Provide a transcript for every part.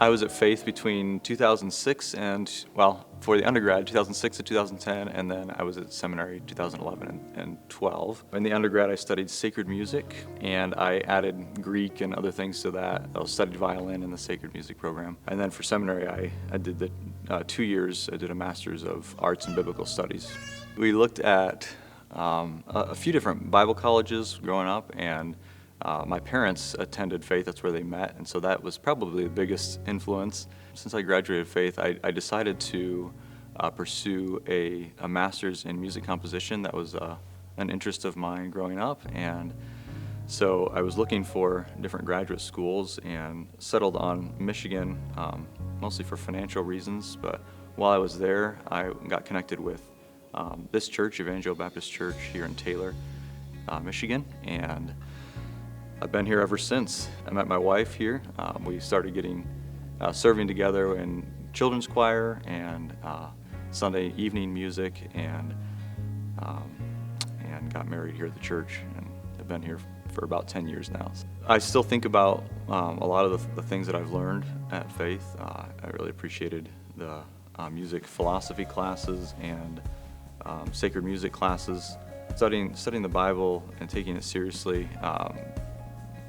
I was at Faith between 2006 and, well, for the undergrad, 2006 to 2010, and then I was at seminary 2011 and 12. In the undergrad, I studied sacred music, and I added Greek and other things to that. I studied violin in the sacred music program. And then for seminary, I did the 2 years, I did a master's of arts and biblical studies. We looked at a few different Bible colleges growing up, and my parents attended Faith, that's where they met, and so that was probably the biggest influence. Since I graduated Faith, I decided to pursue a master's in music composition. That was an interest of mine growing up, and so I was looking for different graduate schools and settled on Michigan, mostly for financial reasons, but while I was there, I got connected with this church, Evangel Baptist Church here in Taylor, Michigan, and I've been here ever since. I met my wife here. We started getting serving together in children's choir and Sunday evening music, and got married here at the church, and have been here for about 10 years now. I still think about a lot of the things that I've learned at Faith. I really appreciated the music philosophy classes and sacred music classes. Studying the Bible and taking it seriously.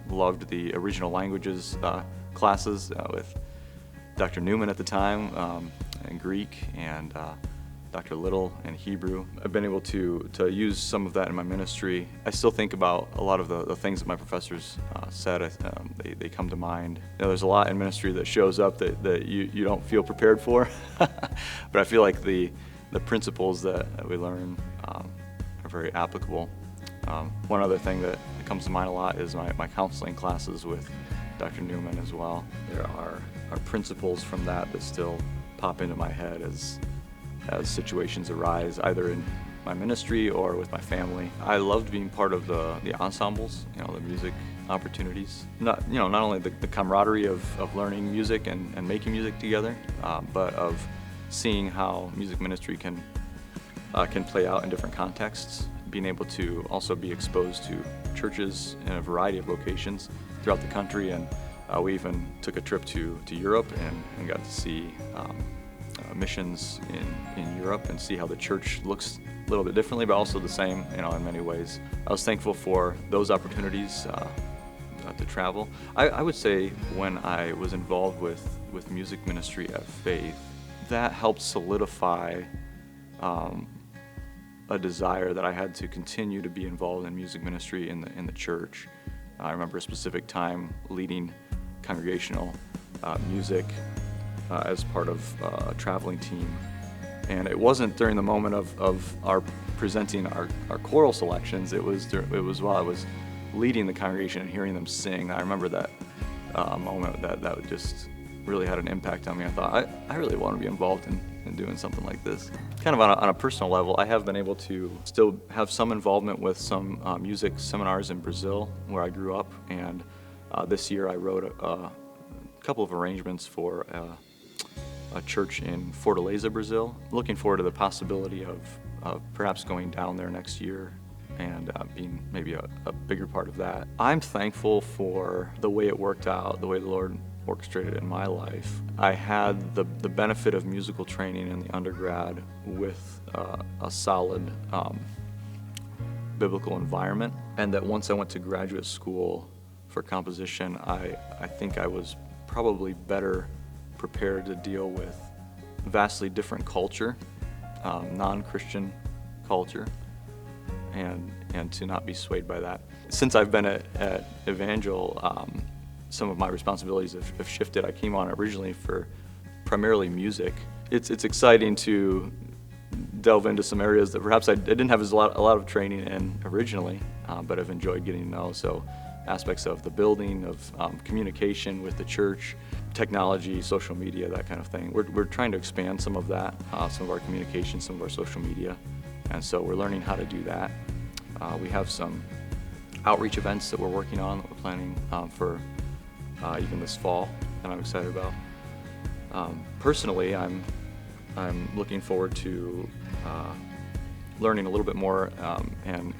Loved the original languages classes with Dr. Newman at the time, in Greek, and Dr. Little in Hebrew. I've been able to use some of that in my ministry. I still think about a lot of the things that my professors said. They come to mind. There's a lot in ministry that shows up that you don't feel prepared for, but I feel like the principles that we learn are very applicable. One other thing that comes to mind a lot is my counseling classes with Dr. Newman as well. There are principles from that still pop into my head as situations arise, either in my ministry or with my family. I loved being part of the ensembles, the music opportunities. Not only the camaraderie of learning music and making music together, but of seeing how music ministry can play out in different contexts. Being able to also be exposed to churches in a variety of locations throughout the country, and we even took a trip to Europe and got to see missions in Europe and see how the church looks a little bit differently, but also the same, in many ways. I was thankful for those opportunities to travel. I would say when I was involved with music ministry at Faith, that helped solidify a desire that I had to continue to be involved in music ministry in the church. I remember a specific time leading congregational music as part of a traveling team, and it wasn't during the moment of our presenting our choral selections. It was while I was leading the congregation and hearing them sing. I remember that moment that just really had an impact on me. I thought I really want to be involved in doing something like this. Kind of on a personal level, I have been able to still have some involvement with some music seminars in Brazil, where I grew up, and this year I wrote a couple of arrangements for a church in Fortaleza, Brazil. Looking forward to the possibility of perhaps going down there next year and being maybe a bigger part of that. I'm thankful for the way it worked out, the way the Lord orchestrated in my life. I had the benefit of musical training in the undergrad with a solid biblical environment, and that once I went to graduate school for composition, I think I was probably better prepared to deal with vastly different culture, non-Christian culture, and to not be swayed by that. Since I've been at Evangel, some of my responsibilities have shifted. I came on originally for primarily music. It's exciting to delve into some areas that perhaps I didn't have a lot of training in originally, but I've enjoyed getting to know. So aspects of the building, of communication with the church, technology, social media, that kind of thing. We're trying to expand some of that, some of our communication, some of our social media, and so we're learning how to do that. We have some outreach events that we're working on, that we're planning for even this fall, that I'm excited about. Personally, I'm looking forward to learning a little bit more and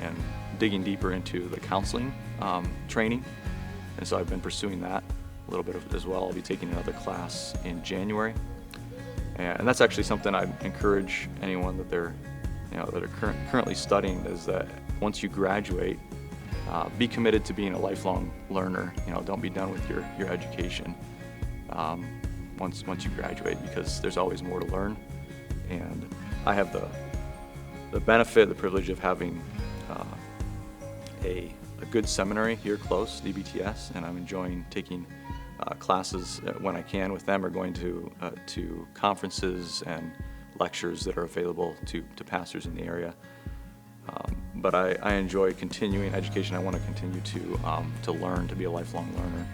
digging deeper into the counseling training, and so I've been pursuing that a little bit of it as well. I'll be taking another class in January, and that's actually something I encourage anyone that that are currently studying, is that once you graduate, be committed to being a lifelong learner. Don't be done with your education once you graduate, because there's always more to learn. And I have the benefit, the privilege of having a good seminary here close, DBTS, and I'm enjoying taking classes when I can with them, or going to conferences and lectures that are available to pastors in the area. But I enjoy continuing education. I want to continue to learn, to be a lifelong learner.